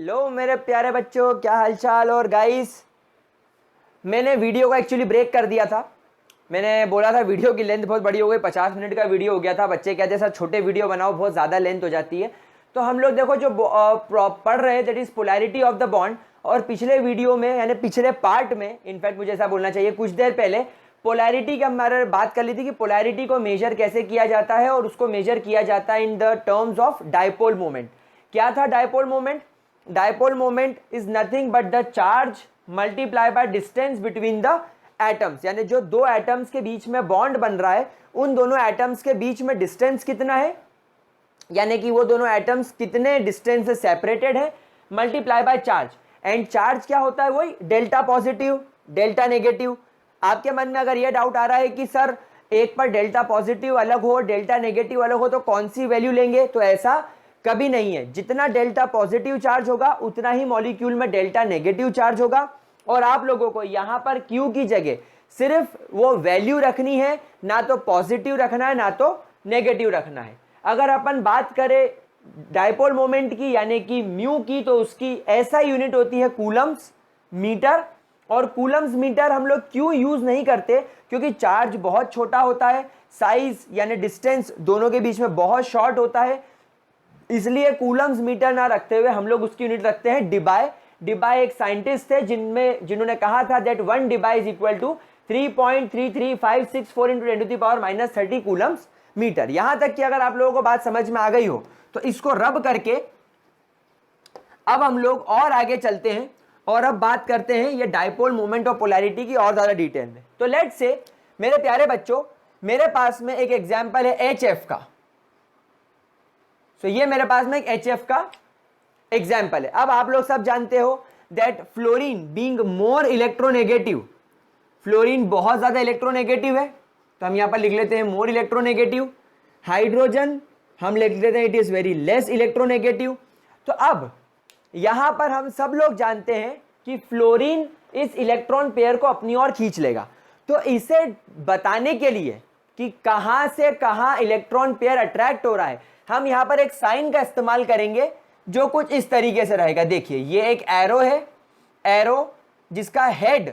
Hello मेरे प्यारे बच्चों, क्या हालचाल। और गाइस, मैंने वीडियो को एक्चुअली ब्रेक कर दिया था। मैंने बोला था वीडियो की लेंथ बहुत बड़ी हो गई, 50 मिनट का वीडियो हो गया था। बच्चे कहते हैं सर छोटे वीडियो बनाओ, बहुत ज़्यादा लेंथ हो जाती है। तो हम लोग देखो जो पढ़ रहे हैं that is polarity of the bond. और पिछले वीडियो में यानी पिछले पार्ट में, इनफैक्ट मुझे ऐसा बोलना चाहिए, कुछ देर पहले पोलैरिटी की हमारे बात कर ली थी कि पोलैरिटी को मेजर कैसे किया जाता है। और उसको मेजर किया जाता है in the terms of dipole moment. क्या था dipole moment? Dipole moment is nothing but the charge multiply by distance between the atoms. यानी जो दो एटम्स के बीच में बॉन्ड बन रहा है, उन दोनों एटम्स के बीच में डिस्टेंस कितना है, यानी कि वो दोनों एटम्स कितने डिस्टेंस से सेपरेटेड है, multiply by charge. And charge क्या होता है? वही डेल्टा पॉजिटिव डेल्टा नेगेटिव। आपके मन में अगर ये डाउट आ रहा है कि सर एक पर डेल्टा पॉजिटिव अलग हो, डेल्टा नेगेटिव अलग हो, तो कौन सी वैल्यू लेंगे, तो ऐसा कभी नहीं है। जितना डेल्टा पॉजिटिव चार्ज होगा उतना ही मॉलिक्यूल में डेल्टा नेगेटिव चार्ज होगा। और आप लोगों को यहां पर क्यू की जगह सिर्फ वो वैल्यू रखनी है, ना तो पॉजिटिव रखना है ना तो नेगेटिव रखना है। अगर अपन बात करें डायपोल मोमेंट की यानी कि म्यू की, तो उसकी ऐसा यूनिट होती है कूलम्स मीटर। और कूलम्स मीटर हम लोग क्यों यूज नहीं करते? क्योंकि चार्ज बहुत छोटा होता है, साइज यानी डिस्टेंस दोनों के बीच में बहुत शॉर्ट होता है, इसलिए कूलम्स मीटर ना रखते हुए हम लोग उसकी यूनिट रखते हैं डिबाई। डिबाई एक साइंटिस्ट थे जिन्होंने कहा था that 1 debye is equal to 3.33564 into 10⁻³ coulombs metre. यहां तक कि अगर आप लोगों को बात समझ में आ गई हो तो इसको रब करके अब हम लोग और आगे चलते हैं और अब बात करते हैं ये डायपोल मोमेंट और पोलैरिटी की और ज्यादा डिटेल में। तो लेट्स से मेरे प्यारे बच्चों, मेरे पास में एक एग्जांपल है HF का। तो ये मेरे पास में एक HF का एग्जाम्पल है। अब आप लोग सब जानते हो that fluorine being more electronegative, fluorine बहुत ज्यादा इलेक्ट्रोनेगेटिव है, तो हम यहां पर लिख लेते हैं मोर इलेक्ट्रोनेगेटिव। हाइड्रोजन हम लिख लेते हैं it is very less electronegative. तो अब यहां पर हम सब लोग जानते हैं कि फ्लोरीन इस इलेक्ट्रॉन पेयर को अपनी ओर खींच लेगा। तो इसे बताने के लिए कि कहां से कहां इलेक्ट्रॉन पेयर अट्रैक्ट हो रहा है, हम यहां पर एक साइन का इस्तेमाल करेंगे जो कुछ इस तरीके से रहेगा। देखिए ये एक एरो है, एरो जिसका हेड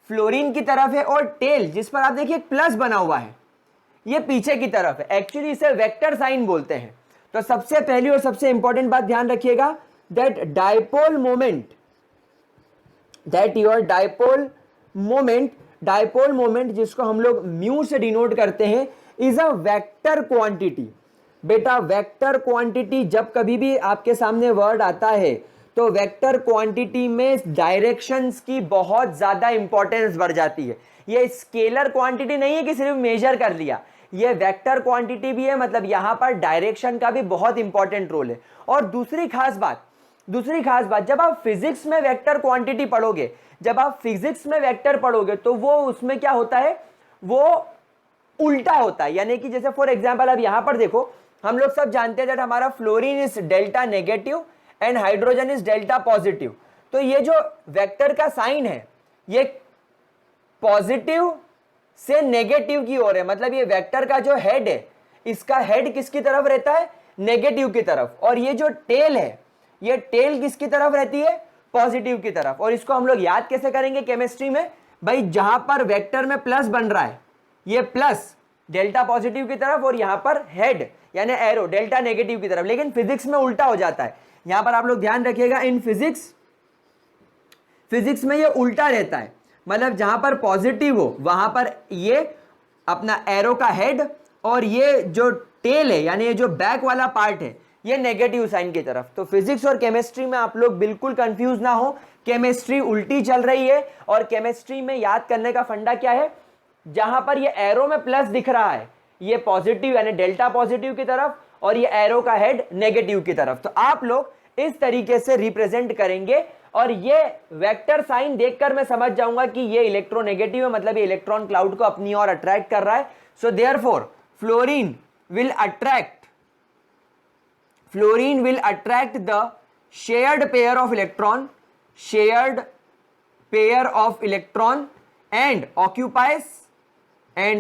फ्लोरीन की तरफ है और टेल जिस पर आप देखिए एक प्लस बना हुआ है, ये पीछे की तरफ है। एक्चुअली इसे वेक्टर साइन बोलते हैं। तो सबसे पहली और सबसे इंपॉर्टेंट बात ध्यान रखिएगा that dipole moment, that your dipole moment जिसको हम लोग म्यू से डिनोट करते हैं, इज अ वेक्टर क्वांटिटी। बेटा वेक्टर क्वांटिटी जब कभी भी आपके सामने वर्ड आता है तो वेक्टर क्वांटिटी में डायरेक्शंस की बहुत ज्यादा इंपॉर्टेंस बढ़ जाती है। ये स्केलर क्वांटिटी नहीं है कि सिर्फ मेजर कर लिया, ये वेक्टर क्वांटिटी भी है, मतलब यहां पर डायरेक्शन का भी बहुत इंपॉर्टेंट रोल है। और दूसरी खास बात जब आप फिजिक्स में वेक्टर क्वांटिटी पढ़ोगे, जब आप फिजिक्स में वेक्टर पढ़ोगे तो वो उसमें क्या होता है, वो उल्टा होता है। यानी कि जैसे फॉर एग्जांपल अब यहां पर देखो, हम लोग सब जानते हैं दैट हमारा fluorine is delta negative and hydrogen is delta positive. तो ये जो वेक्टर का साइन है ये पॉजिटिव से नेगेटिव की ओर है, मतलब ये वेक्टर का जो हेड है इसका हेड किसकी तरफ रहता है, नेगेटिव की तरफ। और ये जो टेल है ये टेल किसकी तरफ रहती है, पॉजिटिव की तरफ। और इसको हम लोग याद कैसे करेंगे केमिस्ट्री में, भाई जहां पर वेक्टर में प्लस बन रहा है ये प्लस डेल्टा पॉजिटिव की तरफ और यहां पर हेड यानी एरो डेल्टा नेगेटिव की तरफ। लेकिन फिजिक्स में उल्टा हो जाता है। यहां पर आप लोग ध्यान रखिएगा, इन फिजिक्स में ये उल्टा रहता है, मतलब जहां पर पॉजिटिव हो वहां पर ये अपना एरो का हेड और ये जो टेल है यानी ये जो बैक वाला पार्ट है ये नेगेटिव साइन की तरफ। तो फिजिक्स और केमिस्ट्री में आप लोग बिल्कुल कंफ्यूज ना हो, केमिस्ट्री उल्टी चल रही है। और केमिस्ट्री में याद करने का फंडा क्या है, जहां पर ये एरो में प्लस दिख रहा है ये पॉजिटिव यानी डेल्टा पॉजिटिव की तरफ और ये एरो का हेड नेगेटिव की तरफ। तो आप लोग इस तरीके से रिप्रेजेंट करेंगे और ये वेक्टर साइन देखकर मैं समझ जाऊंगा कि ये इलेक्ट्रोनेगेटिव है, मतलब ये इलेक्ट्रॉन क्लाउड को अपनी ओर अट्रैक्ट कर रहा है। So therefore fluorine will attract the shared pair of electron and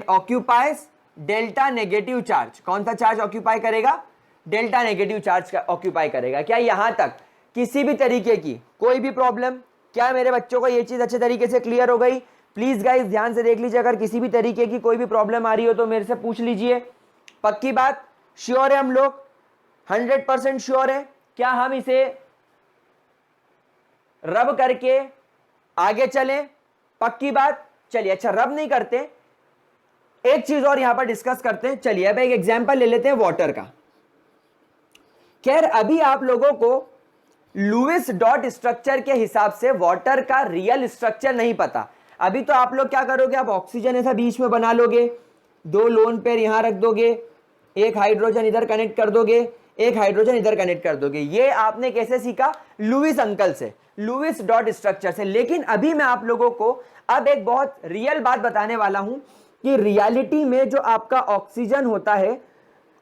occupies delta negative charge. कौन सा चार्ज ऑक्यूपाई करेगा, डेल्टा नेगेटिव चार्ज ऑक्यूपाई करेगा। क्या यहां तक किसी भी तरीके की कोई भी प्रॉब्लम, क्या मेरे बच्चों को ये चीज अच्छे तरीके से क्लियर हो गई? प्लीज गाइस ध्यान से देख लीजिए, अगर किसी भी तरीके की कोई भी प्रॉब्लम आ रही हो तो मेरे से पूछ लीजिए। पक्की बात, श्योर है हम लोग? 100% श्योर है? क्या हम इसे रब करके आगे चलें? पक्की बात। चलिए, अच्छा रब नहीं करते, एक चीज और यहां पर डिस्कस करते हैं। चलिए अब एक एग्जांपल ले लेते हैं वाटर का। खैर अभी आप लोगों को लुईस डॉट स्ट्रक्चर के हिसाब से वाटर का रियल स्ट्रक्चर नहीं पता। अभी तो आप लोग क्या करोगे, आप ऑक्सीजन ऐसा बीच में बना लोगे, 2 लोन पेयर यहां रख दोगे, एक हाइड्रोजन इधर कनेक्ट कर दोगे, एक हाइड्रोजन इधर कनेक्ट कर दोगे। ये आपने कैसे सीखा? लुईस अंकल से, लुईस डॉट स्ट्रक्चर से। लेकिन अभी मैं आप लोगों को अब एक बहुत रियल बात बताने वाला हूं कि रियलिटी में जो आपका ऑक्सीजन होता है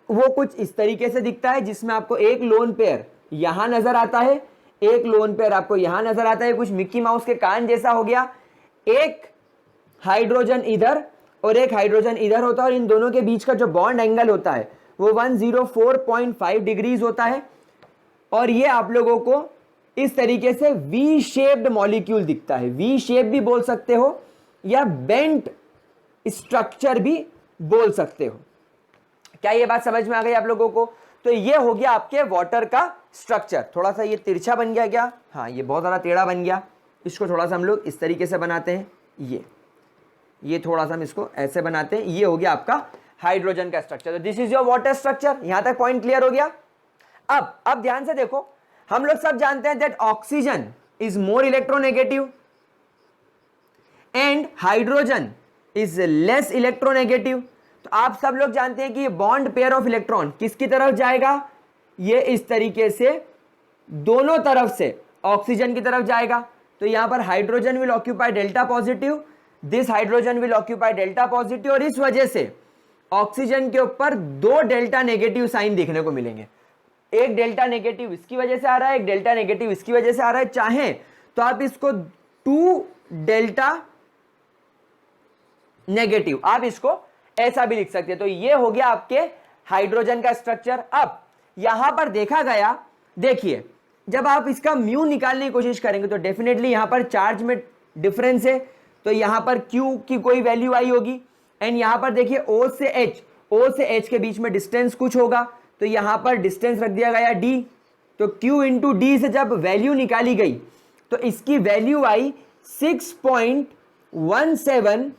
वो कुछ इस तरीके से दिखता है, जिसमें आपको एक लोन पेयर यहां नजर आता है, एक लोन पेयर आपको यहां नजर आता है, कुछ मिक्की माउस के कान जैसा हो गया, एक हाइड्रोजन इधर और एक हाइड्रोजन इधर होता है, और इन दोनों के बीच का जो बॉन्ड एंगल होता है वो 104.5 डिग्रीज होता है। और ये आप लोगों को इस तरीके से वी शेप्ड मॉलिक्यूल दिखता है। वी शेप भी बोल सकते हो या बेंट स्ट्रक्चर भी बोल सकते हो। क्या ये बात समझ में आ गई आप लोगों को? तो ये हो गया आपके वाटर का स्ट्रक्चर। थोड़ा सा ये तिरछा बन गया क्या? हाँ, ये बहुत ज़्यादा टेढ़ा बन गया। इसको थोड़ा सा हम लोग इस तरीके से बनाते हैं, ये थोड़ा सा हम इसको ऐसे बनाते हैं। ये हो गया आपका हाइड्रोजन का स्ट्रक्चर। तो this is your water structure. यहां तक पॉइंट क्लियर हो गया? अब ध्यान से देखो, हम लोग सब जानते हैं that oxygen is more electronegative and hydrogen is less electronegative. तो आप सब लोग जानते हैं कि ये बॉन्ड पेयर ऑफ इलेक्ट्रॉन किसकी तरफ जाएगा? ये इस तरीके से दोनों तरफ से ऑक्सीजन की तरफ जाएगा। तो यहां पर hydrogen will occupy delta positive, this hydrogen will occupy delta positive, और इस वजह से ऑक्सीजन के ऊपर 2 डेल्टा नेगेटिव साइन देखने को मिलेंगे। एक डेल्टा नेगेटिव इसकी वजह से आ रहा है, एक डेल्टा नेगेटिव इसकी वजह से आ रहा है। चाहे तो आप इसको 2 डेल्टा नेगेटिव, आप इसको ऐसा भी लिख सकते हैं। तो ये हो गया आपके हाइड्रोजन का स्ट्रक्चर। अब यहां पर देखा गया, देखिए जब आप इसका म्यू निकालने की कोशिश करेंगे तो डेफिनेटली यहां पर चार्ज में डिफरेंस है, तो यहां पर Q की कोई वैल्यू आई होगी। एंड यहां पर देखिए O से H के बीच में डिस्टेंस कुछ होगा, तो यहां पर डिस्टेंस रख दिया गया D। तो Q इंटू D से जब वैल्यू निकाली गई तो इसकी वैल्यू आई 6.17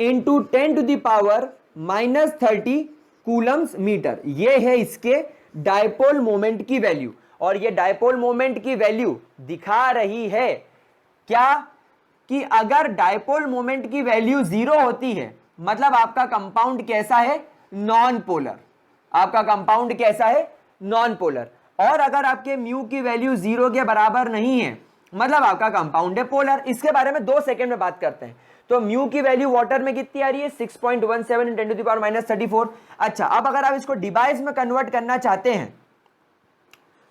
into 10 to the power -30 coulombs metre. ये है इसके डायपोल मोमेंट की वैल्यू। और ये डायपोल मोमेंट की वैल्यू दिखा रही है क्या? कि अगर डायपोल मोमेंट की वैल्यू 0 होती है मतलब आपका कंपाउंड कैसा है? Non polar. आपका कंपाउंड कैसा है? Non polar. और अगर आपके म्यू की वैल्यू 0 के बराबर नहीं है मतलब आपका कंपाउंड है पोलर। इसके बारे में 2 सेकंड में बात करते हैं। तो म्यू की वैल्यू वाटर में कितनी आ रही है? 6.17 × 10 टू द पावर -34। अच्छा, अब अगर आप इसको डिवाइस में कन्वर्ट करना चाहते हैं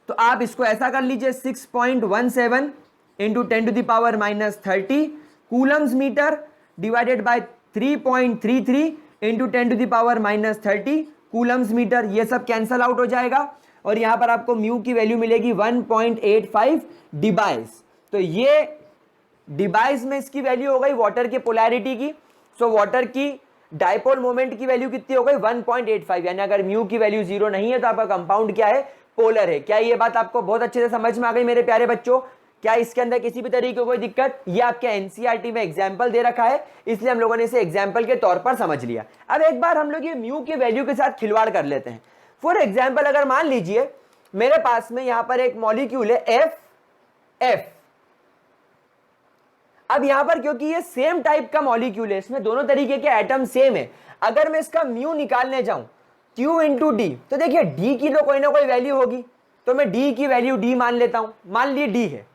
तो आप इसको ऐसा कर लीजिए, 6.17 into 10 to the power -30 coulombs metre divided by 3.33 into 10 to the power -30 coulombs metre. ये सब कैंसल आउट हो जाएगा और यहां पर आपको म्यू की वैल्यू मिलेगी 1.85 डिवाइस। तो ये डिवाइस में इसकी वैल्यू हो गई वाटर की पोलैरिटी की। सो वाटर की डायपोल मोमेंट की वैल्यू कितनी हो गई? 1.85। यानी अगर म्यू की वैल्यू 0 नहीं है तो आपका कंपाउंड क्या है? पोलर है। क्या ये बात आपको बहुत अच्छे से समझ में आ गई मेरे प्यारे बच्चों? क्या इसके अंदर किसी भी तरीके की कोई दिक्कत? ये आपके एनसीईआरटी में एग्जाम्पल दे रखा है, इसलिए हम लोगों ने इसे एग्जाम्पल के तौर पर समझ लिया। अब एक बार हम लोग ये म्यू की वैल्यू के साथ खिलवाड़ कर लेते हैं। फॉर एग्जाम्पल, अगर मान लीजिए मेरे पास में यहां पर एक मॉलिक्यूल है एफ। अब यहां पर क्योंकि ये सेम टाइप का मॉलिक्यूल है, इसमें दोनों तरीके के एटम सेम है, अगर मैं इसका म्यू निकालने जाऊं Q इंटू डी, तो देखिए D की तो कोई ना कोई वैल्यू होगी, तो मैं D की वैल्यू D मान लेता हूं। मान ली D है,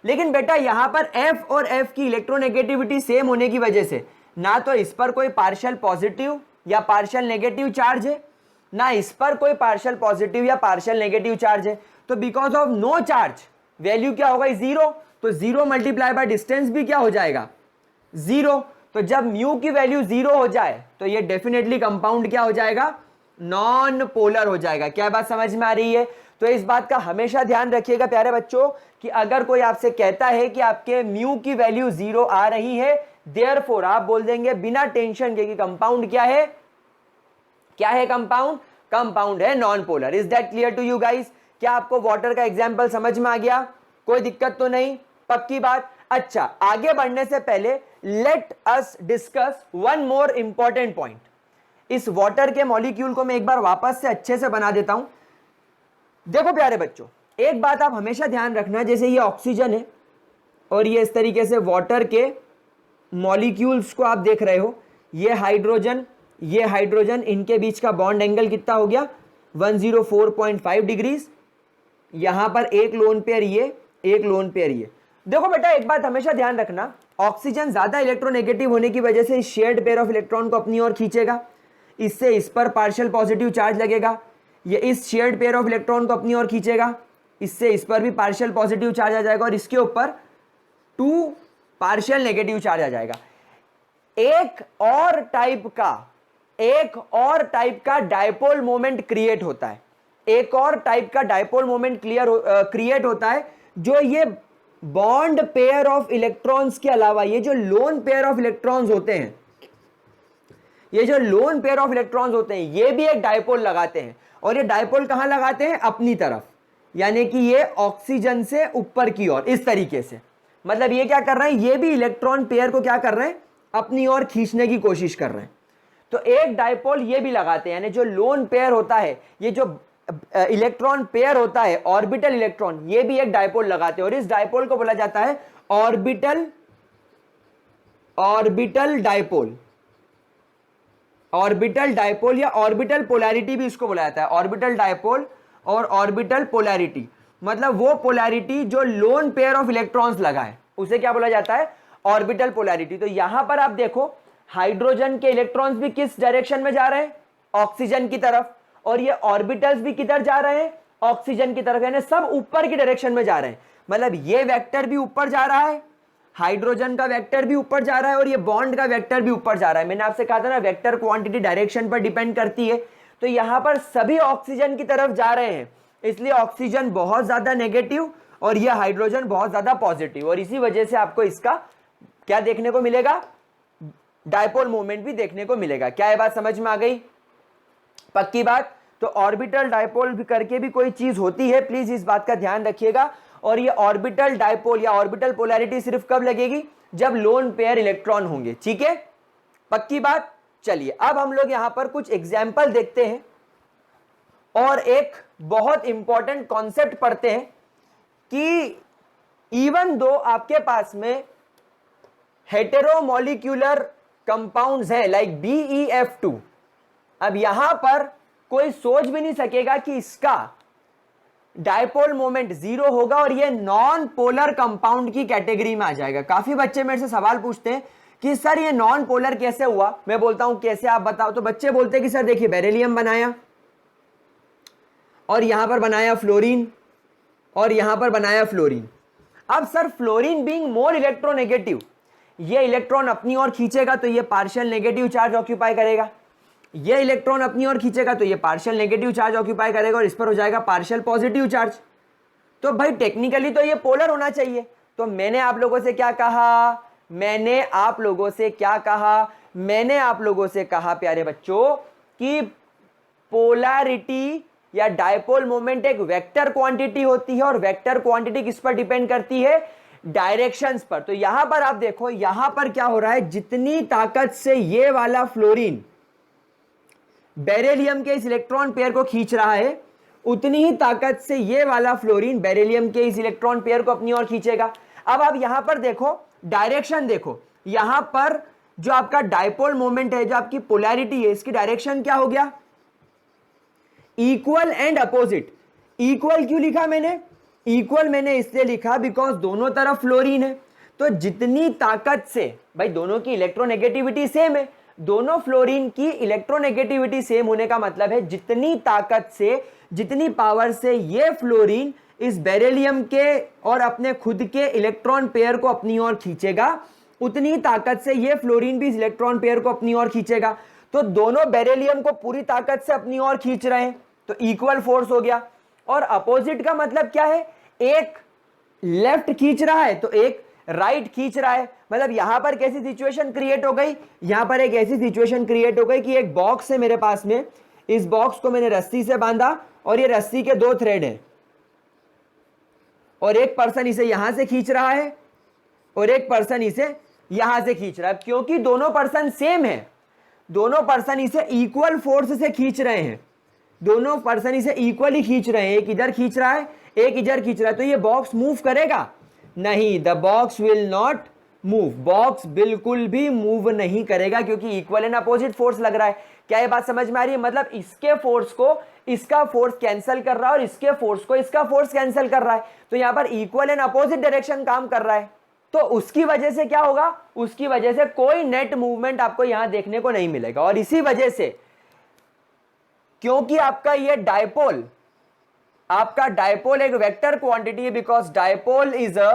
लेकिन बेटा यहां पर F और F की इलेक्ट्रोनेगेटिविटी सेम होने की वजह से ना तो इस पर कोई पार्शियल पॉजिटिव या पार्शियल नेगेटिव चार्ज है, ना इस पर कोई पार्शियल पॉजिटिव या पार्शियल नेगेटिव चार्ज है। तो because of no charge value क्या होगा? 0। तो 0 मल्टीप्लाई बाय डिस्टेंस भी क्या हो जाएगा? 0। तो जब म्यू की वैल्यू 0 हो जाए तो ये डेफिनेटली कंपाउंड क्या हो जाएगा? नॉन पोलर हो जाएगा। क्या बात समझ में आ रही है? तो इस बात का हमेशा ध्यान रखिएगा प्यारे बच्चों कि अगर कोई आपसे कहता है कि आपके म्यू की वैल्यू 0 आ रही है, देयरफॉर आप बोल देंगे बिना टेंशन के कि कंपाउंड क्या है, क्या है कंपाउंड, कंपाउंड है non polar. Is that clear to you guys? क्या आपको वाटर का एग्जांपल समझ में आ गया? कोई दिक्कत तो नहीं? पक्की बात। अच्छा, आगे बढ़ने से पहले let us discuss one more important point. इस वाटर के मॉलिक्यूल को मैं एक बार वापस से अच्छे से बना देता हूं। देखो प्यारे बच्चों, एक बात आप हमेशा ध्यान रखना, जैसे ये ऑक्सीजन है और ये इस तरीके से वाटर के मॉलिक्यूल्स को आप देख रहे हो, ये हाइड्रोजन, ये हाइड्रोजन, इनके बीच का बॉन्ड एंगल कितना हो गया 104.5 डिग्रीज। यहां पर एक लोन पेयर ये, एक लोन पेयर ये। देखो बेटा एक बात हमेशा ध्यान रखना, ऑक्सीजन ज्यादा इलेक्ट्रोनेगेटिव होने की वजह से शेयर्ड पेयर ऑफ इलेक्ट्रॉन को अपनी ओर खींचेगा, इससे इस पर पार्शियल पॉजिटिव चार्ज लगेगा, ये इस शेयर्ड पेयर ऑफ इलेक्ट्रॉन को अपनी ओर खींचेगा, इससे इस पर भी पार्शियल पॉजिटिव चार्ज आ जाएगा और इसके ऊपर 2 पार्शियल नेगेटिव चार्ज आ जाएगा। एक और टाइप का डायपोल मोमेंट क्रिएट होता है, एक और टाइप का डायपोल मोमेंट क्रिएट होता है, जो ये बॉन्ड पेयर ऑफ इलेक्ट्रॉन्स के अलावा ये जो लोन पेयर ऑफ इलेक्ट्रॉन्स होते हैं, ये जो लोन पेयर ऑफ इलेक्ट्रॉन्स होते हैं, ये भी एक डायपोल लगाते हैं। और ये डायपोल कहां लगाते हैं? अपनी तरफ, यानी कि ये ऑक्सीजन से ऊपर की ओर, इस तरीके से। मतलब ये क्या कर रहे हैं, ये भी इलेक्ट्रॉन पेयर को क्या कर रहे हैं, अपनी ओर खींचने की कोशिश कर रहे हैं। तो एक डायपोल ये भी लगाते हैं, यानी जो लोन पेयर होता है, ये जो इलेक्ट्रॉन पेयर होता है ऑर्बिटल इलेक्ट्रॉन, ये भी एक डायपोल लगाते हैं और इस डायपोल को बोला जाता है ऑर्बिटल डायपोल, ऑर्बिटल डायपोल या ऑर्बिटल पोलैरिटी भी इसको बोला जाता है। ऑर्बिटल डायपोल और ऑर्बिटल पोलैरिटी, मतलब वो पोलैरिटी जो लोन पेयर ऑफ इलेक्ट्रॉन्स लगाए, उसे क्या बोला जाता है, ऑर्बिटल पोलैरिटी। तो यहां पर आप देखो हाइड्रोजन के इलेक्ट्रॉन्स भी किस डायरेक्शन में जा रहे हैं, ऑक्सीजन की तरफ, और ये ऑर्बिटल्स भी किधर जा रहे हैं, ऑक्सीजन की तरफ, यानी सब ऊपर की डायरेक्शन में जा रहे हैं। मतलब ये वेक्टर भी ऊपर जा रहा है, हाइड्रोजन का वेक्टर भी ऊपर जा रहा है और ये बॉन्ड का वेक्टर भी ऊपर जा रहा है। मैंने आपसे कहा था ना, वेक्टर क्वांटिटी डायरेक्शन पर डिपेंड करती है। तो यहां पर सभी ऑक्सीजन की तरफ जा रहे हैं, इसलिए ऑक्सीजन बहुत ज्यादा नेगेटिव और यह हाइड्रोजन बहुत ज्यादा पॉजिटिव, और इसी वजह से आपको इसका क्या देखने को मिलेगा, डायपोल मोमेंट भी देखने को मिलेगा। क्या ये बात समझ में आ गई? पक्की बात। तो ऑर्बिटल डायपोल भी करके भी कोई चीज होती है, प्लीज इस बात का ध्यान रखिएगा। और ये ऑर्बिटल डायपोल या ऑर्बिटल पोलैरिटी सिर्फ कब लगेगी, जब लोन पेयर इलेक्ट्रॉन होंगे। ठीक है, पक्की बात। चलिए अब हम लोग यहां पर कुछ एग्जाम्पल देखते हैं और एक बहुत इंपॉर्टेंट कॉन्सेप्ट पढ़ते हैं कि इवन दो आपके पास में हेटेरोमोलिक्यूलर कंपाउंड्स है लाइक BeF2, अब यहां पर कोई सोच भी नहीं सकेगा कि इसका डायपोल मोमेंट 0 होगा और ये नॉन पोलर कंपाउंड की कैटेगरी में आ जाएगा। काफी बच्चे मेरे से सवाल पूछते हैं कि सर ये नॉन पोलर कैसे हुआ। मैं बोलता हूं कैसे, आप बताओ। तो बच्चे बोलते हैं कि सर देखिए बेरिलियम बनाया और यहां पर बनाया फ्लोरीन और यहां पर बनाया फ्लोरीन। अब sir fluorine being more electronegative, ये इलेक्ट्रॉन अपनी ओर खींचेगा तो ये पार्शियल नेगेटिव चार्ज ऑक्यूपाई करेगा, ये इलेक्ट्रॉन अपनी ओर खींचेगा तो ये पार्शियल नेगेटिव चार्ज ऑक्यूपाई करेगा और इस पर हो जाएगा पार्शियल पॉजिटिव चार्ज। तो भाई टेक्निकली तो ये पोलर होना चाहिए। तो मैंने आप लोगों से क्या कहा, मैंने आप लोगों से कहा प्यारे बच्चों कि पोलैरिटी या डायपोल मोमेंट एक वेक्टर क्वांटिटी होती है और वेक्टर क्वांटिटी किस पर डिपेंड करती है, डायरेक्शंस पर। तो यहां पर आप देखो, यहां पर क्या हो रहा है, जितनी ताकत से ये वाला फ्लोरीन बेरिलियम के इस इलेक्ट्रॉन पेयर को खींच रहा है, उतनी ही ताकत से ये वाला फ्लोरीन बेरिलियम के इस इलेक्ट्रॉन पेयर को अपनी ओर खींचेगा। अब आप यहां पर देखो, डायरेक्शन देखो, यहां पर जो आपका डायपोल मोमेंट है, जो आपकी पोलैरिटी है, इसकी डायरेक्शन क्या हो गया, इक्वल एंड अपोजिट। इक्वल क्यों लिखा मैंने, इक्वल मैंने इसलिए लिखा बिकॉज दोनों तरफ फ्लोरीन है। तो जितनी ताकत से, भाई दोनों की इलेक्ट्रोनेगेटिविटी सेम है, दोनों फ्लोरीन की इलेक्ट्रोनेगेटिविटी सेम होने का मतलब है जितनी ताकत से, जितनी पावर से ये फ्लोरीन इस बेरिलियम के और अपने खुद के इलेक्ट्रॉन पेयर को अपनी ओर खींचेगा, उतनी ताकत से ये फ्लोरीन भी इस इलेक्ट्रॉन पेयर को अपनी ओर खींचेगा। तो दोनों बेरिलियम को पूरी ताकत से अपनी ओर खींच रहे हैं, तो इक्वल फोर्स हो गया। और अपोजिट का मतलब क्या है, एक लेफ्ट खींच रहा है तो एक राइट खींच रहा है। मतलब यहां पर कैसी सिचुएशन क्रिएट हो गई, यहां पर एक ऐसी सिचुएशन क्रिएट हो गई कि एक बॉक्स है मेरे पास में, इस बॉक्स को मैंने रस्सी से बांधा और ये रस्सी के 2 थ्रेड हैं और एक पर्सन इसे यहां से खींच रहा है और एक पर्सन इसे यहां से खींच रहा है। क्योंकि दोनों पर्सन सेम है, दोनों पर्सन इसे इक्वल फोर्स से खींच रहे हैं, दोनों पर्सन इसे इक्वली खींच रहे हैं, एक इधर खींच रहा है एक इधर खींच रहा है, तो ये बॉक्स मूव करेगा नहीं, the box will not move, box बिल्कुल भी मूव नहीं करेगा क्योंकि इक्वल एंड अपोजिट फोर्स लग रहा है। क्या ये बात समझ में आ रही है? मतलब इसके फोर्स को इसका फोर्स कैंसिल कर रहा है और इसके फोर्स को इसका फोर्स कैंसिल कर रहा है, तो यहां पर इक्वल एंड अपोजिट डायरेक्शन काम कर रहा है। तो उसकी वजह से क्या होगा, उसकी वजह से कोई नेट मूवमेंट आपको यहां देखने को नहीं मिलेगा। और इसी वजह से क्योंकि आपका ये डायपोल, आपका डायपोल एक वेक्टर क्वांटिटी है, because dipole is a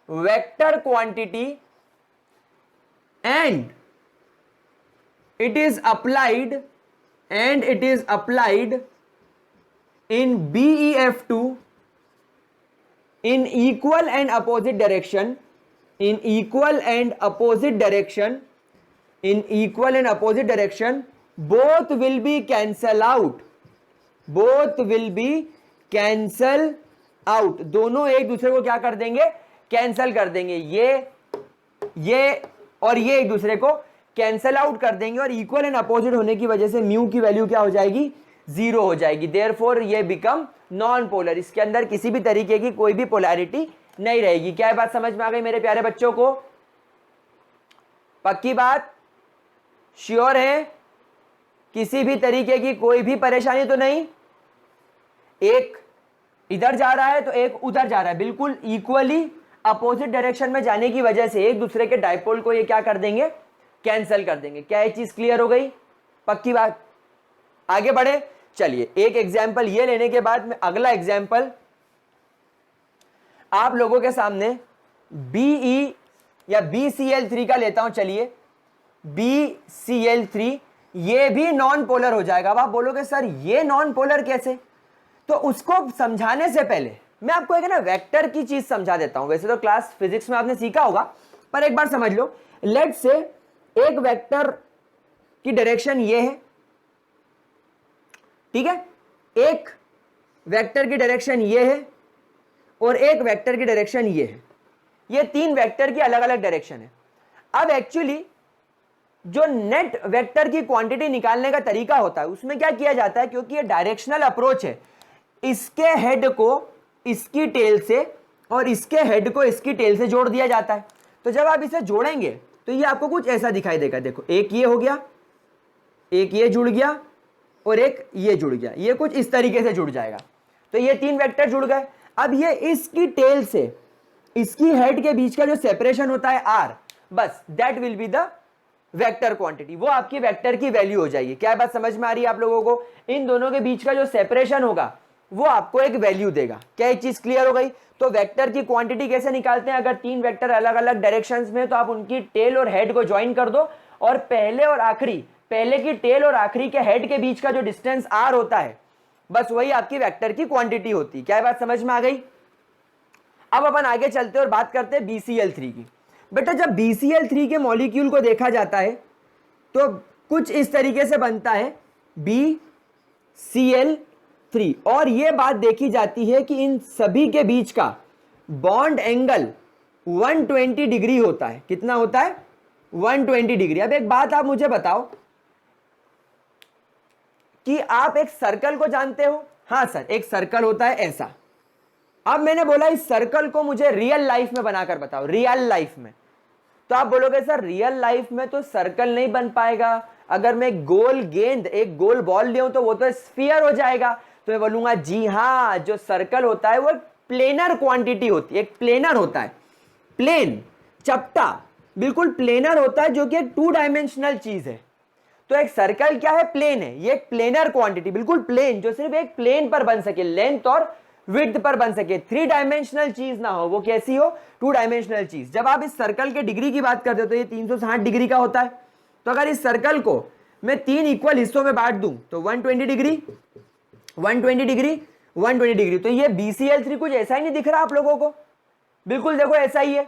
vector quantity and it is applied in BEF2 in equal and opposite direction, in equal and opposite direction, in equal and opposite direction, both will be cancel out, both will be cancel out, दोनों एक दूसरे को क्या कर देंगे, cancel कर देंगे, ये और ये एक दूसरे को कैंसल आउट कर देंगे और इक्वल एंड अपोजिट होने की वजह से म्यू की वैल्यू क्या हो जाएगी, 0 हो जाएगी। देयरफॉर ये बिकम नॉन पोलर, इसके अंदर किसी भी तरीके की कोई भी पोलैरिटी नहीं रहेगी। क्या बात समझ में आ गई मेरे प्यारे बच्चों को? पक्की बात, श्योर है? किसी भी तरीके की कोई भी परेशानी तो नहीं? एक इधर जा रहा है तो एक उधर जा रहा है, बिल्कुल इक्वली अपोजिट डायरेक्शन में जाने की वजह से एक दूसरे के डायपोल को ये क्या कर देंगे, कैंसिल कर देंगे। क्या ये चीज क्लियर हो गई? पक्की बात। आगे बढ़े, चलिए एक एग्जाम्पल ये लेने के बाद मैं अगला एग्जाम्पल आप लोगों के सामने BE या BCl3 का लेता हूं। चलिए BCl3 ये भी नॉन पोलर हो जाएगा। अब आप बोलोगे सर ये नॉन पोलर कैसे? तो उसको समझाने से पहले मैं आपको एक ना वेक्टर की चीज समझा देता हूं। वैसे तो क्लास फिजिक्स में आपने सीखा होगा, पर एक बार समझ लो। लेट से एक वेक्टर की डायरेक्शन ये है, ठीक है, एक वेक्टर की डायरेक्शन ये है और एक वेक्टर की डायरेक्शन ये है। ये 3 वेक्टर की अलग अलग डायरेक्शन है। अब एक्चुअली जो नेट वेक्टर की क्वांटिटी निकालने का तरीका होता है उसमें क्या किया जाता है, क्योंकि ये डायरेक्शनल अप्रोच है, इसके हेड को इसकी टेल से और इसके हेड को इसकी टेल से जोड़ दिया जाता है। तो जब आप इसे जोड़ेंगे तो ये आपको कुछ ऐसा दिखाई देगा। देखो, एक ये हो गया, एक ये जुड़ गया और एक ये जुड़ गया, ये कुछ इस तरीके से जुड़ जाएगा। तो ये 3 वेक्टर जुड़ गए। अब ये इसकी टेल से इसकी हेड के बीच का जो सेपरेशन होता है r, बस that will be the vector quantity, वो आपकी वेक्टर की वैल्यू हो जाएगी। क्या बात समझ में आ रही है आप लोगों को? इन दोनों के बीच का जो सेपरेशन होगा वो आपको एक वैल्यू देगा। क्या ये चीज क्लियर हो गई? तो वेक्टर की क्वांटिटी कैसे निकालते हैं? अगर 3 वेक्टर अलग अलग डायरेक्शंस में तो आप उनकी टेल और हेड को ज्वाइन कर दो और पहले और आखिरी, पहले की टेल और आखिरी के हेड के बीच का जो डिस्टेंस r होता है, बस वही आपकी वेक्टर की क्वांटिटी होती है। क्या बात समझ में आ गई? अब अपन आगे चलते और बात करते हैं BCl3 की। बेटा जब BCl3 के मॉलिक्यूल को देखा जाता है तो कुछ इस तरीके से बनता है BCl3, और यह बात देखी जाती है कि इन सभी के बीच का बॉन्ड एंगल 120 डिग्री होता है। कितना होता है? 120 डिग्री। अब एक बात आप मुझे बताओ कि आप एक सर्कल को जानते हो? हाँ सर, एक सर्कल होता है ऐसा। अब मैंने बोला इस सर्कल को मुझे रियल लाइफ में बनाकर बताओ, रियल लाइफ में। तो आप बोलोगे सर रियल लाइफ में तो सर्कल नहीं बन पाएगा, अगर मैं गोल गेंद, एक गोल बॉल ले तो वो तो स्फीयर हो जाएगा। तो मैं बोलूंगा जी हाँ, जो सर्कल होता है वो प्लेनर क्वांटिटी होती है, एक प्लेनर होता है, प्लेन, चपटा, बिल्कुल प्लेनर होता है, जो कि एक 2 डायमेंशनल चीज है। तो एक सर्कल क्या है? प्लेन है। ये एक प्लेनर क्वांटिटी, बिल्कुल प्लेन, जो सिर्फ एक प्लेन पर बन सके, लेंथ और विड्थ पर बन सके, 3 डायमेंशनल चीज ना हो। वो कैसी हो? 2 डायमेंशनल चीज। जब आप इस सर्कल के डिग्री की बात करते हो तो ये 360 डिग्री का होता है। तो अगर इस सर्कल को मैं 3 इक्वल हिस्सों में बांट दूं तो 120 डिग्री, 120 डिग्री, 120 डिग्री। तो ये BCl3 कुछ ऐसा ही नहीं दिख रहा आप लोगों को? बिल्कुल देखो ऐसा ही है।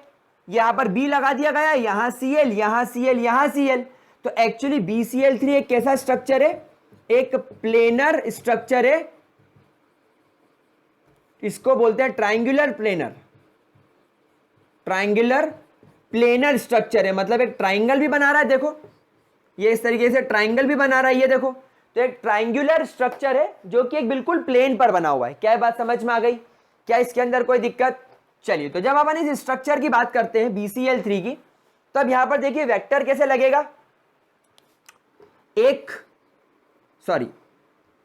यहां पर B लगा दिया गया, यहां Cl, यहां Cl, यहां Cl। तो एक्चुअली BCl3 एक कैसा स्ट्रक्चर है? एक प्लेनर स्ट्रक्चर है। इसको बोलते हैं triangular planar. Triangular planar structure है, मतलब एक ट्राइंगल भी बना रहा है। देखो ये इस तरीके से ट्राइंगल भी बना रहा है, ये देखो। तो एक ट्राइंगुलर स्ट्रक्चर है जो कि एक बिल्कुल प्लेन पर बना हुआ है। क्या बात समझ में आ गई? क्या इसके अंदर कोई दिक्कत? चलिए, तो जब अपन इस स्ट्रक्चर की बात करते हैं BCl3 की, तब यहां पर देखिए वेक्टर कैसे लगेगा।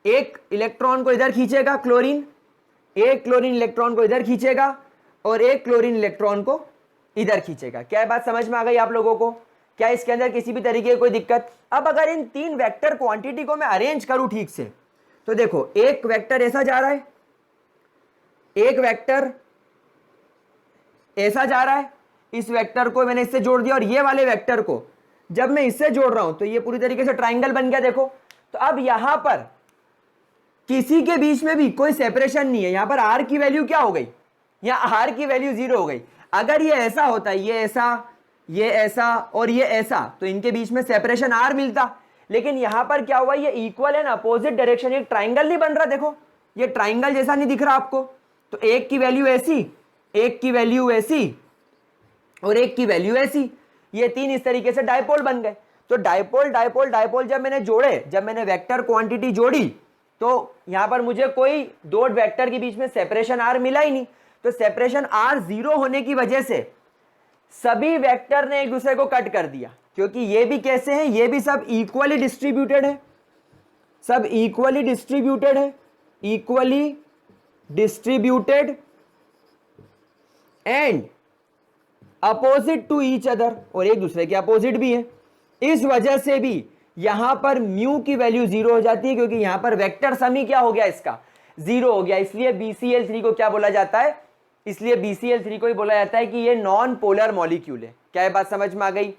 एक इलेक्ट्रॉन को इधर खींचेगा क्लोरीन, एक क्लोरीन इलेक्ट्रॉन को इधर खींचेगा और एक क्लोरीन इलेक्ट्रॉन को इधर खींचेगा। क्या बात समझ में आ गई आप लोगों को? क्या इसके अंदर किसी भी तरीके की कोई दिक्कत? अब अगर इन 3 वेक्टर क्वांटिटी को मैं अरेंज करूं ठीक से, तो देखो एक वेक्टर ऐसा जा रहा है, एक वेक्टर ऐसा जा रहा है, इस वेक्टर को मैंने इससे जोड़ दिया, और ये वाले वेक्टर को जब मैं इससे जोड़ रहा हूं तो ये पूरी तरीके से ट्राइंगल बन गया। देखो तो अब यहां पर किसी के बीच में भी कोई सेपरेशन नहीं है। यहां पर R की वैल्यू क्या हो गई? यहां R की वैल्यू 0 हो गई। अगर ये ऐसा होता है, ये ऐसा और ये ऐसा, तो इनके बीच में सेपरेशन R मिलता। लेकिन यहां पर क्या हुआ? ये इक्वल है ना, अपोजिट डायरेक्शन, एक ट्राइंगल नहीं बन रहा। देखो ये ट्राइंगल जैसा नहीं दिख रहा आपको? तो एक की वैल्यू ऐसी, एक की वैल्यू ऐसी और एक की वैल्यू ऐसी, ये 3 इस तरीके से डायपोल बन गए। तो डायपोल डायपोल डायपोल जब मैंने जोड़े, जब मैंने वेक्टर क्वांटिटी जोड़ी, तो यहां पर मुझे कोई दो वेक्टर के बीच में सेपरेशन R मिला ही नहीं। तो सेपरेशन R 0 होने की वजह से सभी वेक्टर ने एक दूसरे को कट कर दिया, क्योंकि ये भी कैसे हैं? ये भी सब इक्वली डिस्ट्रीब्यूटेड है, सब इक्वली डिस्ट्रीब्यूटेड है, equally distributed and opposite to each other, और एक दूसरे के अपोजिट भी है। इस वजह से भी यहां पर म्यू की वैल्यू 0 हो जाती है, क्योंकि यहां पर वेक्टर सम ही क्या हो गया? इसका 0 हो गया। इसलिए BCl3 को क्या बोला जाता है? इसलिए BCl3 को ही बोला जाता है कि ये नॉन पोलर मॉलिक्यूल है। क्या ये बात समझ में आ गई?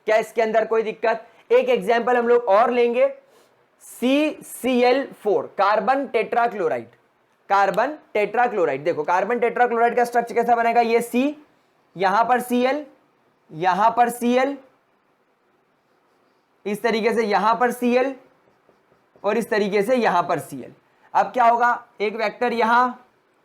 क्या इसके अंदर कोई दिक्कत? एक एग्जांपल हम लोग और लेंगे, CCl4, carbon tetrachloride. Carbon tetrachloride, देखो कार्बन टेट्राक्लोराइड का स्ट्रक्चर कैसा बनेगा? ये C, यहां पर Cl, यहां पर Cl, इस तरीके से यहां पर Cl और इस तरीके से यहां पर Cl। अब क्या होगा? एक वेक्टर यहां,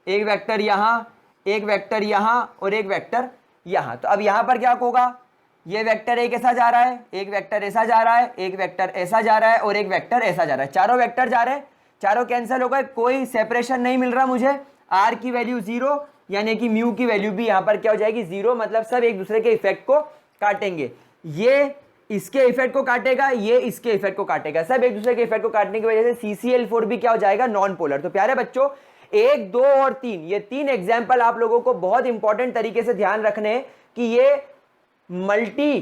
एक वेक्टर यहां, एक वेक्टर यहां और एक वेक्टर यहां। तो अब यहां पर क्या होगा? ये वेक्टर एक ऐसा जा रहा है, एक वेक्टर ऐसा जा रहा है, एक वेक्टर ऐसा जा रहा है और एक वेक्टर ऐसा जा रहा है। चारों वेक्टर जा रहे हैं, चारों कैंसिल हो गए, कोई सेपरेशन नहीं मिल रहा मुझे। R की वैल्यू 0, यानी कि म्यू की वैल्यू भी यहां पर क्या हो जाएगी? 0। मतलब सब एक दूसरे के इफेक्ट को काटेंगे। ये इसके इफेक्ट को काटेगा, ये इसके इफेक्ट को काटेगा, सब एक दूसरे के इफेक्ट को काटने की वजह से CCl4 भी क्या हो जाएगा? Non polar. तो प्यारे बच्चों, 1, 2 और 3, ये 3 एग्जाम्पल आप लोगों को बहुत इंपॉर्टेंट तरीके से ध्यान रखने हैं कि ये मल्टी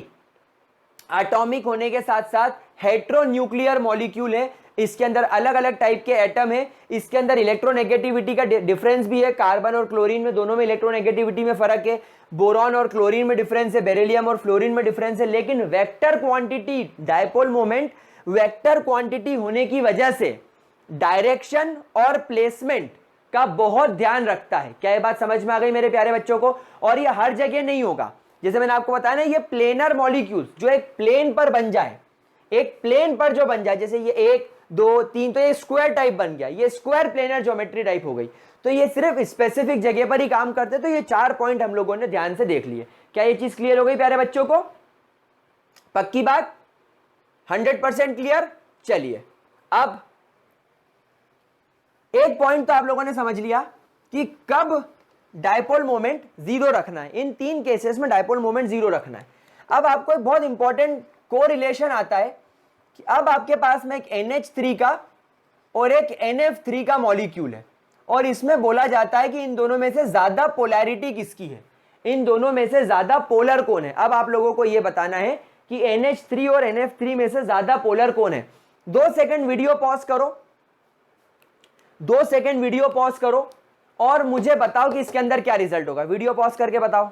एटॉमिक होने के साथ साथ हेट्रोन्यूक्लियर मॉलिक्यूल है। इसके अंदर अलग अलग टाइप के एटम है। इसके अंदर इलेक्ट्रोनेगेटिविटी का डिफरेंस भी है। कार्बन और क्लोरीन में, दोनों में इलेक्ट्रोनेगेटिविटी में फर्क है। बोरॉन और क्लोरीन में डिफरेंस है, बेरिलियम और फ्लोरीन में डिफरेंस है। लेकिन vector quantity, dipole moment vector quantity होने की वजह से डायरेक्शन और प्लेसमेंट का बहुत ध्यान रखता है। क्या ये बात समझ में आ गई मेरे प्यारे बच्चों को? और ये हर जगह नहीं होगा। जैसे मैंने आपको बताया ना, ये प्लेनर मॉलिक्यूल्स जो एक प्लेन पर बन जाए, एक प्लेन पर जो बन जाए, जैसे ये 1, 2, 3, तो ये स्क्वायर टाइप बन गया, ये स्क्वायर प्लेनर ज्योमेट्री टाइप हो गई। तो ये सिर्फ स्पेसिफिक जगह पर ही काम करते। तो ये 4 पॉइंट हम लोगों ने ध्यान से देख लिए। क्या ये चीज क्लियर हो गई प्यारे बच्चों को? पक्की बात? 100% क्लियर? चलिए, अब एक पॉइंट तो आप लोगों ने समझ लिया कि कब डायपोल मोमेंट 0 रखना है। इन 3 केसेस में डायपोल मोमेंट 0 रखना है। अब आपको एक बहुत इंपॉर्टेंट कोरिलेशन आता है कि अब आपके पास में एक NH3 का और एक NF3 का मॉलिक्यूल है, और इसमें बोला जाता है कि इन दोनों में से ज्यादा पोलैरिटी किसकी है, इन दोनों में से ज्यादा पोलर कौन है। अब आप लोगों को यह बताना है कि NH3 और NF3 में से ज्यादा पोलर कौन है। 2 सेकंड वीडियो पॉज करो, 2 सेकंड वीडियो पॉज करो और मुझे बताओ कि इसके अंदर क्या रिजल्ट होगा। वीडियो पॉज करके बताओ।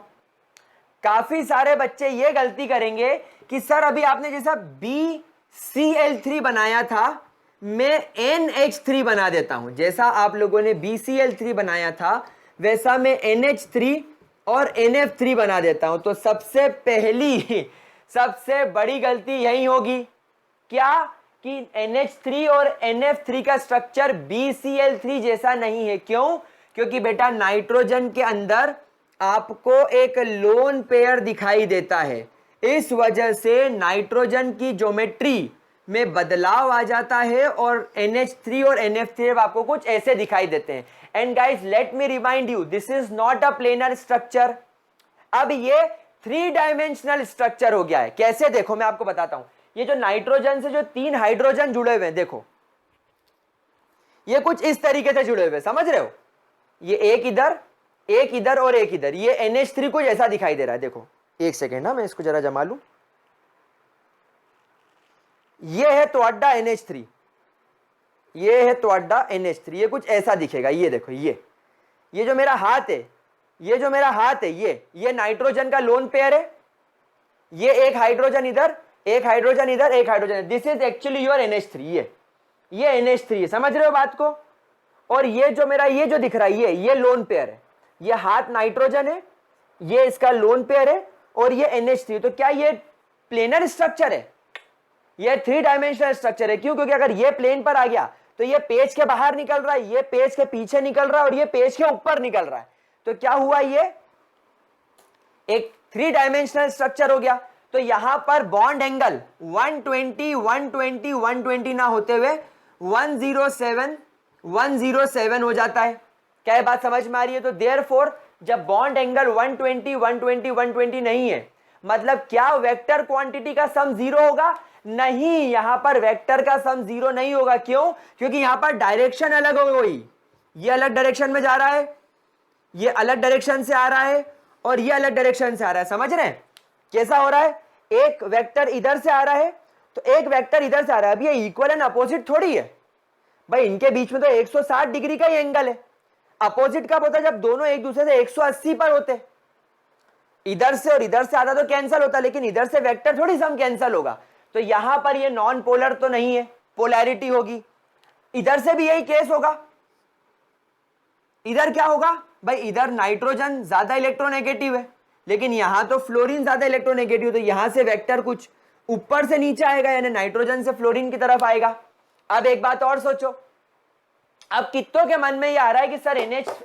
काफी सारे बच्चे ये गलती करेंगे कि सर अभी आपने जैसा BCl3 बनाया था, मैं NH3 बना देता हूं। जैसा आप लोगों ने BCl3 बनाया था वैसा मैं NH3 और NF3 बना देता हूं। तो सबसे पहली सबसे बड़ी गलती यही होगी, क्या कि NH3 और NF3 का स्ट्रक्चर BCl3 जैसा नहीं है। क्यों? क्योंकि बेटा नाइट्रोजन के अंदर आपको एक लोन पेयर दिखाई देता है, इस वजह से नाइट्रोजन की ज्योमेट्री में बदलाव आ जाता है और NH3 और NF3 आपको कुछ ऐसे दिखाई देते हैं। And guys let me remind you, this is not a planar structure. अब ये 3 डायमेंशनल स्ट्रक्चर हो गया है। कैसे? देखो मैं आपको बताता हूं। ये जो नाइट्रोजन से जो 3 हाइड्रोजन जुड़े हुए हैं, देखो ये कुछ इस तरीके से जुड़े हुए, समझ रहे हो? ये एक इधर और एक इधर, ये NH3 को जैसा दिखाई दे रहा है। देखो एक सेकेंड ना, मैं इसको जरा जमा लूं। ये है तो अड्डा NH3, ये है तो अड्डा NH3, ये कुछ ऐसा दिखेगा। ये देखो, ये जो मेरा हाथ है, ये जो मेरा हाथ है, ये नाइट्रोजन का लोन पेयर है। ये एक हाइड्रोजन इधर, एक हाइड्रोजन इधर, एक hydrogen. This is actually your NH3। ये NH3 है, समझ रहे हो बात को? और ये जो मेरा ये जो दिख रहा है, ये लोन पेयर है। ये हाथ नाइट्रोजन है, ये इसका लोन पेयर है, और ये NH3। तो क्या ये प्लेनर स्ट्रक्चर है? ये 3 डायमेंशनल स्ट्रक्चर है। क्यों? क्योंकि अगर ये प्लेन पर आ गया तो ये पेज के बाहर निकल रहा है, ये पेज के पीछे निकल रहा है, और ये पेज के ऊपर निकल रहा है। तो क्या हुआ? ये एक 3 डायमेंशनल स्ट्रक्चर हो गया। तो यहां पर बॉन्ड एंगल 120 120 120 ना होते हुए 107 हो जाता है। क्या ये बात समझ में आ रही है? तो देयरफॉर जब बॉन्ड एंगल 120 120 120 नहीं है, मतलब क्या वेक्टर क्वांटिटी का सम 0 होगा? नहीं, यहां पर वेक्टर का सम 0 नहीं होगा। क्यों? क्योंकि यहां पर डायरेक्शन अलग हो गई। ये अलग डायरेक्शन में जा रहा है, ये अलग डायरेक्शन से आ रहा है, और ये अलग डायरेक्शन से आ रहा है। समझ रहे हैं कैसा हो रहा है? एक वेक्टर इधर से आ रहा है तो एक वेक्टर इधर से आ रहा है। अब ये इक्वल एंड अपोजिट थोड़ी है भाई, इनके बीच में तो 160 डिग्री का ही एंगल है। अपोजिट कब होता है? जब दोनों एक दूसरे से 180 पर होते। इधर से और इधर से आता तो कैंसिल होता, लेकिन इधर से वेक्टर थोड़ी सम कैंसिल होगा। तो यहां पर ये नॉन पोलर तो नहीं है, पोलैरिटी होगी। इधर से भी यही केस होगा। इधर क्या होगा भाई? इधर नाइट्रोजन ज्यादा इलेक्ट्रोनेगेटिव है, लेकिन यहां तो फ्लोरीन ज्यादा इलेक्ट्रोनेगेटिव। तो यहां से वेक्टर कुछ ऊपर से नीचे आएगा, यानी नाइट्रोजन से फ्लोरीन की तरफ आएगा। अब एक बात और सोचो, अब कितनों के मन में ये आ रहा है कि सर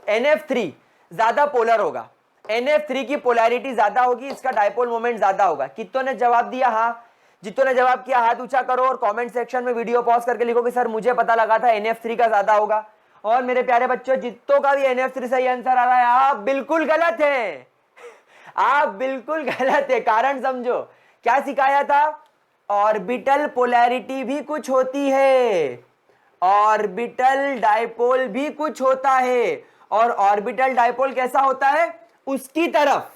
NF3 ज्यादा पोलर होगा, NF3 की पोलैरिटी ज्यादा होगी, इसका डायपोल मोमेंट ज्यादा होगा। कितनों ने जवाब दिया हाँ? जितनों ने जवाब किया हाथ ऊंचा करो और कमेंट सेक्शन में वीडियो पॉज करके लिखो कि सर मुझे पता लगा था NF3 का ज्यादा होगा। और मेरे प्यारे बच्चों, जितनों का भी NF3 सही आंसर आ रहा है, आप बिल्कुल गलत हैं। आप बिल्कुल गलत है। कारण समझो, क्या सिखाया था? ऑर्बिटल पोलैरिटी भी कुछ होती है, ऑर्बिटल डायपोल भी कुछ होता है। और ऑर्बिटल डायपोल कैसा होता है? उसकी तरफ,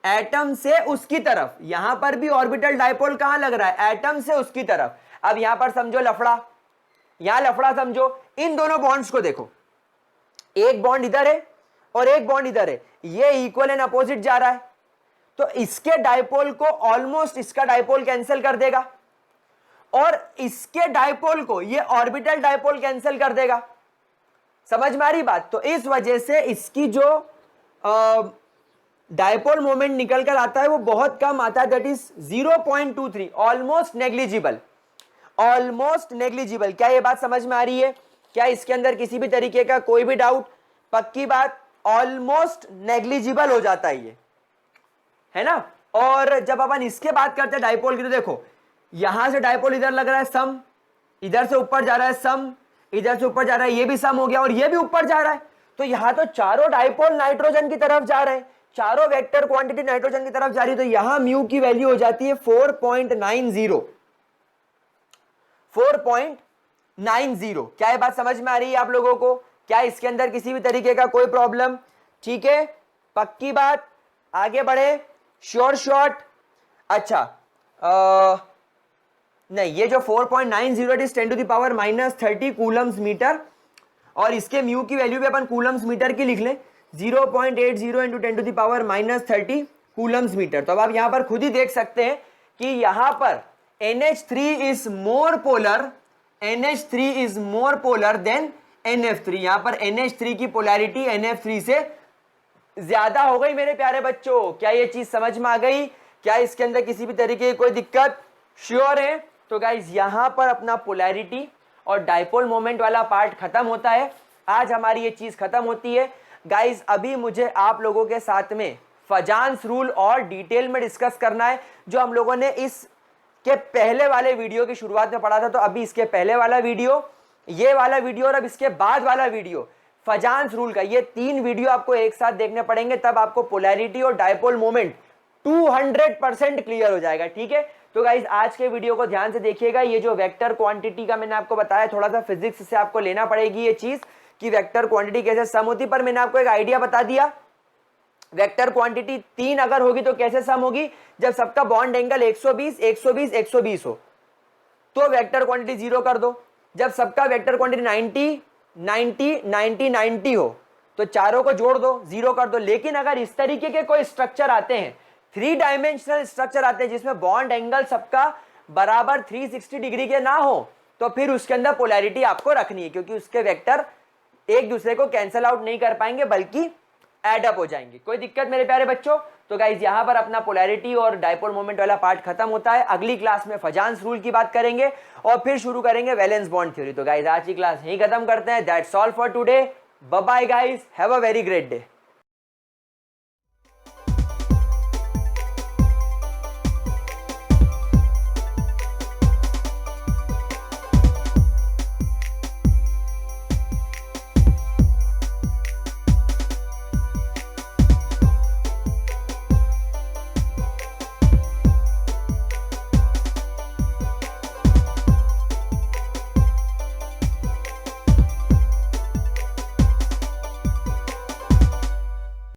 एटम से उसकी तरफ। यहां पर भी ऑर्बिटल डायपोल कहां लग रहा है? एटम से उसकी तरफ। अब यहां पर समझो लफड़ा, यहां लफड़ा समझो। इन दोनों बॉन्ड्स को देखो, एक बॉन्ड इधर है और एक बॉन्ड इधर है, ये इक्वल एंड अपोजिट जा रहा है। तो इसके डायपोल को ऑलमोस्ट इसका डायपोल कैंसिल कर देगा, और इसके डायपोल को ये ऑर्बिटल डायपोल कैंसिल कर देगा। समझ में आ रही बात? तो इस वजह से इसकी जो डायपोल मोमेंट निकल कर आता है वो बहुत कम आता है, that is 0.23, almost negligible, almost negligible. क्या ये बात समझ में आ रही है? क्या इसके अंदर किसी भी तरीके का कोई भी डाउट? पक्की बात, ऑलमोस्ट नेग्लिजिबल हो जाता है ये, है ना। और जब अपन इसके बात करते हैं डायपोल की, तो देखो यहां से डायपोल इधर लग रहा है सम, इधर से ऊपर जा रहा है सम, इधर से ऊपर जा रहा है, ये भी सम हो गया, और ये भी ऊपर जा रहा है। तो यहां तो चारों डायपोल नाइट्रोजन की तरफ जा रहे हैं, चारों वेक्टर क्वांटिटी नाइट्रोजन की तरफ जा रही है। तो यहां म्यू की वैल्यू हो जाती है 4.90, 4.90। क्या ये बात समझ में आ रही है आप लोगों को? क्या इसके अंदर किसी भी तरीके का कोई प्रॉब्लम? ठीक है, पक्की बात। आगे बढ़े, श्योर शॉट। अच्छा नहीं, ये जो 4.90 इज 10⁻⁻30 कूलम्स मीटर, और इसके म्यू की वैल्यू भी अपन कूलम्स मीटर की लिख लें, 0.80 × 10⁻30 कूलम्स मीटर। तो अब आप यहां पर खुद ही देख सकते हैं कि यहां पर NH3 is more polar NH3 is more polar than NF3। यहां पर NH3 की पोलैरिटी NF3 से ज्यादा हो गई मेरे प्यारे बच्चों। क्या ये चीज समझ में आ गई? क्या इसके अंदर किसी भी तरीके की कोई दिक्कत? श्योर है? तो गाइज यहां पर अपना पोलैरिटी और डाइपोल मोमेंट वाला पार्ट खत्म होता है। आज हमारी ये चीज खत्म होती है गाइज। अभी मुझे आप लोगों के साथ में फजान्स रूल और डिटेल में डिस्कस करना है, जो हम लोगों ने इस के पहले वाले वीडियो की शुरुआत में पढ़ा था। तो अभी इसके पहले वाला वीडियो, ये वाला वीडियो और अब इसके बाद वाला वीडियो, फजान्स रूल का, ये 3 वीडियो आपको एक साथ देखने पड़ेंगे, तब आपको पोलैरिटी और डाइपोल मोमेंट 200% क्लियर हो जाएगा। ठीक है? तो गाइज आज के वीडियो को ध्यान से देखिएगा। ये जो वेक्टर क्वांटिटी का मैंने आपको बताया, थोड़ा सा फिजिक्स से आपको लेना पड़ेगी ये चीज कि वेक्टर क्वांटिटी कैसे सम होती, पर मैंने आपको एक आइडिया बता दिया। वेक्टर क्वांटिटी 3 अगर होगी तो कैसे सम होगी? जब सबका बॉन्ड एंगल 120 120 120 हो तो वेक्टर क्वांटिटी 0 कर दो। जब सबका वेक्टर क्वांटिटी 90 90 90 90 हो तो चारों को जोड़ दो, 0 कर दो। लेकिन अगर इस तरीके के कोई स्ट्रक्चर आते हैं, 3 डायमेंशनल स्ट्रक्चर आते हैं जिसमें बॉन्ड एंगल सबका बराबर 360 डिग्री के ना हो, तो फिर उसके अंदर पोलैरिटी आपको रखनी है, क्योंकि उसके वेक्टर एक दूसरे को कैंसल आउट नहीं कर पाएंगे बल्कि एड अप हो जाएंगे। कोई दिक्कत मेरे प्यारे बच्चों? तो गाइज यहां पर अपना पोलैरिटी और डाइपोल मोमेंट वाला पार्ट खत्म होता है। अगली क्लास में फजान्स रूल की बात करेंगे और फिर शुरू करेंगे वैलेंस बॉन्ड थ्योरी। तो गाइज आज की क्लास यहीं खत्म करते हैं। That's all for today. Bye bye guys, have a very great day.